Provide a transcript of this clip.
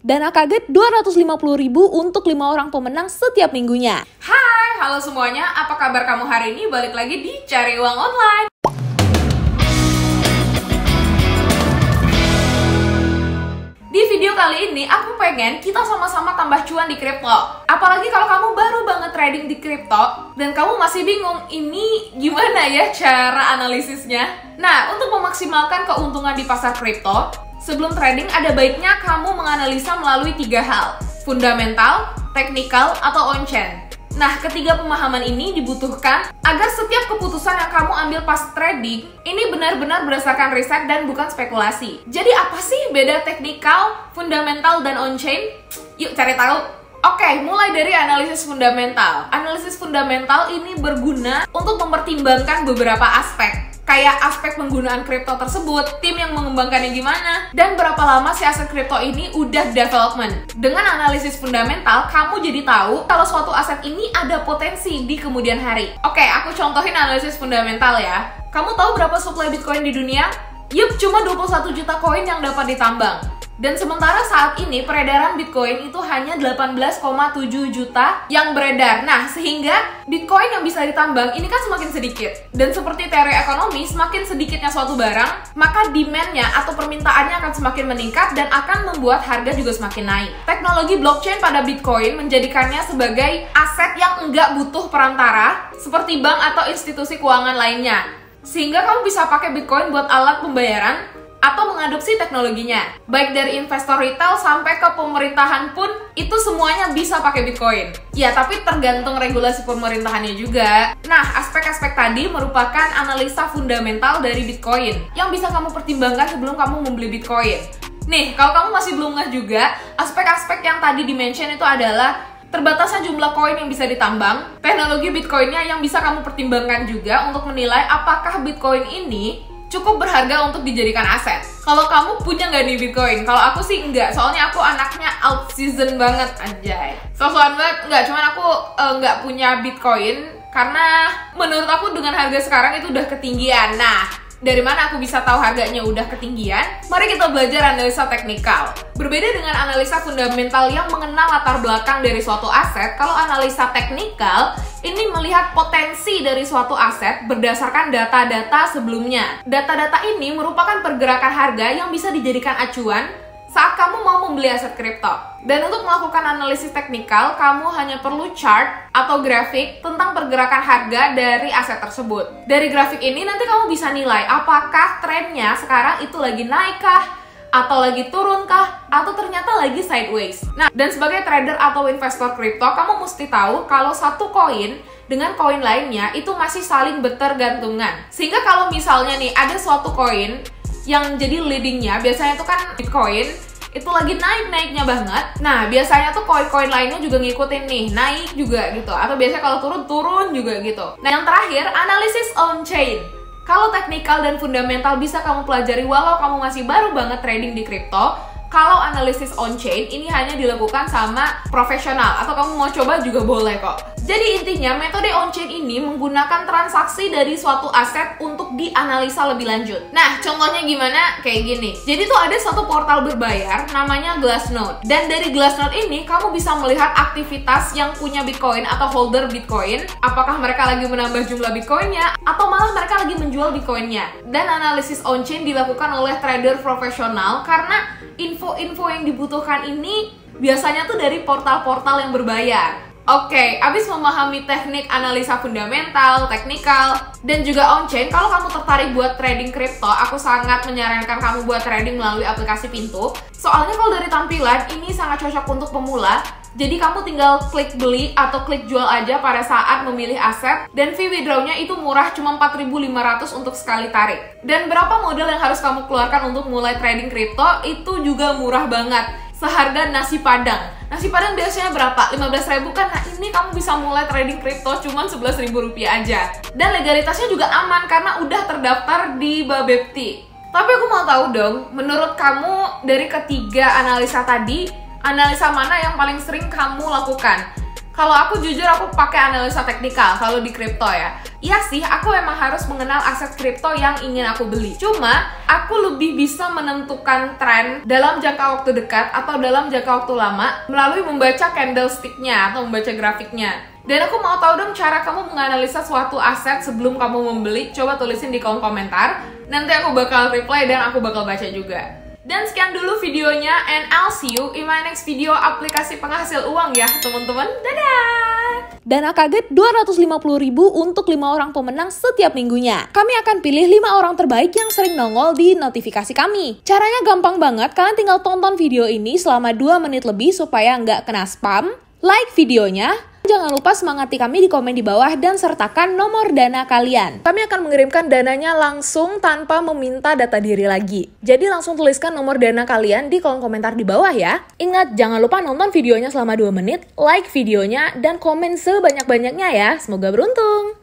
Dana kaget 250.000 untuk 5 orang pemenang setiap minggunya. Hai, halo semuanya. Apa kabar kamu hari ini? Balik lagi di Cari Uang Online. Di video kali ini, aku pengen kita sama-sama tambah cuan di kripto. Apalagi kalau kamu baru banget trading di kripto dan kamu masih bingung, ini gimana ya cara analisisnya? Nah, untuk memaksimalkan keuntungan di pasar kripto, sebelum trading ada baiknya kamu menganalisa melalui 3 hal: fundamental, teknikal, atau on-chain. Nah, ketiga pemahaman ini dibutuhkan agar setiap keputusan yang kamu ambil pas trading ini benar-benar berdasarkan riset dan bukan spekulasi. Jadi apa sih beda teknikal, fundamental, dan on-chain? Yuk cari tahu. Oke, mulai dari analisis fundamental. Analisis fundamental ini berguna untuk mempertimbangkan beberapa aspek, kayak aspek penggunaan kripto tersebut, tim yang mengembangkannya gimana, dan berapa lama si aset kripto ini udah development. Dengan analisis fundamental, kamu jadi tahu kalau suatu aset ini ada potensi di kemudian hari. Oke, aku contohin analisis fundamental ya. Kamu tahu berapa supply Bitcoin di dunia? Yup, cuma 21 juta koin yang dapat ditambang. Dan sementara saat ini peredaran Bitcoin itu hanya 18,7 juta yang beredar. Nah, sehingga Bitcoin yang bisa ditambang ini kan semakin sedikit. Dan seperti teori ekonomi, semakin sedikitnya suatu barang, maka demand-nya atau permintaannya akan semakin meningkat dan akan membuat harga juga semakin naik. Teknologi blockchain pada Bitcoin menjadikannya sebagai aset yang enggak butuh perantara seperti bank atau institusi keuangan lainnya. Sehingga kamu bisa pakai Bitcoin buat alat pembayaran atau mengadopsi teknologinya. Baik dari investor retail sampai ke pemerintahan pun, itu semuanya bisa pakai Bitcoin. Ya, tapi tergantung regulasi pemerintahannya juga. Nah, aspek-aspek tadi merupakan analisa fundamental dari Bitcoin yang bisa kamu pertimbangkan sebelum kamu membeli Bitcoin. Nih, kalau kamu masih belum ngeh juga, aspek-aspek yang tadi di-mention itu adalah terbatasnya jumlah koin yang bisa ditambang, teknologi Bitcoinnya yang bisa kamu pertimbangkan juga untuk menilai apakah Bitcoin ini cukup berharga untuk dijadikan aset. Kalau kamu punya nggak nih Bitcoin? Kalau aku sih enggak, soalnya aku anaknya out season banget, anjay. So-soan banget, enggak, cuman aku nggak punya Bitcoin karena menurut aku dengan harga sekarang itu udah ketinggian. Nah, dari mana aku bisa tahu harganya udah ketinggian? Mari kita belajar analisa teknikal. Berbeda dengan analisa fundamental yang mengenal latar belakang dari suatu aset, kalau analisa teknikal ini melihat potensi dari suatu aset berdasarkan data-data sebelumnya. Data-data ini merupakan pergerakan harga yang bisa dijadikan acuan saat kamu mau membeli aset kripto. Dan untuk melakukan analisis teknikal, kamu hanya perlu chart atau grafik tentang pergerakan harga dari aset tersebut. Dari grafik ini nanti kamu bisa nilai apakah trennya sekarang itu lagi naik kah, atau lagi turun kah, atau ternyata lagi sideways. Nah, dan sebagai trader atau investor kripto, kamu mesti tahu kalau satu koin dengan koin lainnya itu masih saling bertergantungan. Sehingga kalau misalnya nih ada suatu koin yang jadi leadingnya, biasanya itu kan Bitcoin, itu lagi naik-naiknya banget. Nah, biasanya tuh koin-koin lainnya juga ngikutin nih, naik juga gitu. Atau biasanya kalau turun juga gitu. Nah, yang terakhir, analisis on-chain. Kalau teknikal dan fundamental bisa kamu pelajari walau kamu masih baru banget trading di kripto. Kalau analisis on-chain ini hanya dilakukan sama profesional, atau kamu mau coba juga boleh kok. Jadi intinya metode on-chain ini menggunakan transaksi dari suatu aset untuk dianalisa lebih lanjut. Nah, contohnya gimana? Kayak gini. Jadi tuh ada satu portal berbayar namanya Glassnode. Dan dari Glassnode ini kamu bisa melihat aktivitas yang punya Bitcoin atau holder Bitcoin. Apakah mereka lagi menambah jumlah Bitcoinnya atau malah mereka lagi menjual Bitcoinnya. Dan analisis on-chain dilakukan oleh trader profesional karena info-info yang dibutuhkan ini biasanya tuh dari portal-portal yang berbayar. Oke, abis memahami teknik analisa fundamental, teknikal, dan juga on-chain, kalau kamu tertarik buat trading kripto, aku sangat menyarankan kamu buat trading melalui aplikasi Pintu. Soalnya kalau dari tampilan, ini sangat cocok untuk pemula. Jadi kamu tinggal klik beli atau klik jual aja pada saat memilih aset. Dan fee withdrawnya itu murah, cuma 4.500 untuk sekali tarik. Dan berapa modal yang harus kamu keluarkan untuk mulai trading kripto, itu juga murah banget. Seharga nasi padang. Nasi padang biasanya berapa? 15.000 kan? Nah, ini kamu bisa mulai trading kripto cuma 11.000 rupiah aja. Dan legalitasnya juga aman karena udah terdaftar di Bapepti. Tapi aku mau tahu dong, menurut kamu dari ketiga analisa tadi, analisa mana yang paling sering kamu lakukan? Kalau aku jujur aku pakai analisa teknikal kalau di kripto ya. Iya sih, aku emang harus mengenal aset kripto yang ingin aku beli. Cuma, aku lebih bisa menentukan tren dalam jangka waktu dekat atau dalam jangka waktu lama melalui membaca candlestick-nya atau membaca grafiknya. Dan aku mau tahu dong cara kamu menganalisa suatu aset sebelum kamu membeli. Coba tulisin di kolom komentar. Nanti aku bakal reply dan aku bakal baca juga. Dan sekian dulu videonya, and I'll see you in my next video aplikasi penghasil uang ya teman-teman. Dadah! Dana kaget 250.000 untuk 5 orang pemenang setiap minggunya. Kami akan pilih 5 orang terbaik yang sering nongol di notifikasi kami. Caranya gampang banget, kalian tinggal tonton video ini selama 2 menit lebih supaya nggak kena spam. Like videonya. Jangan lupa semangati kami di komen di bawah dan sertakan nomor dana kalian. Kami akan mengirimkan dananya langsung tanpa meminta data diri lagi. Jadi langsung tuliskan nomor dana kalian di kolom komentar di bawah ya. Ingat, jangan lupa nonton videonya selama 2 menit, like videonya, dan komen sebanyak-banyaknya ya. Semoga beruntung!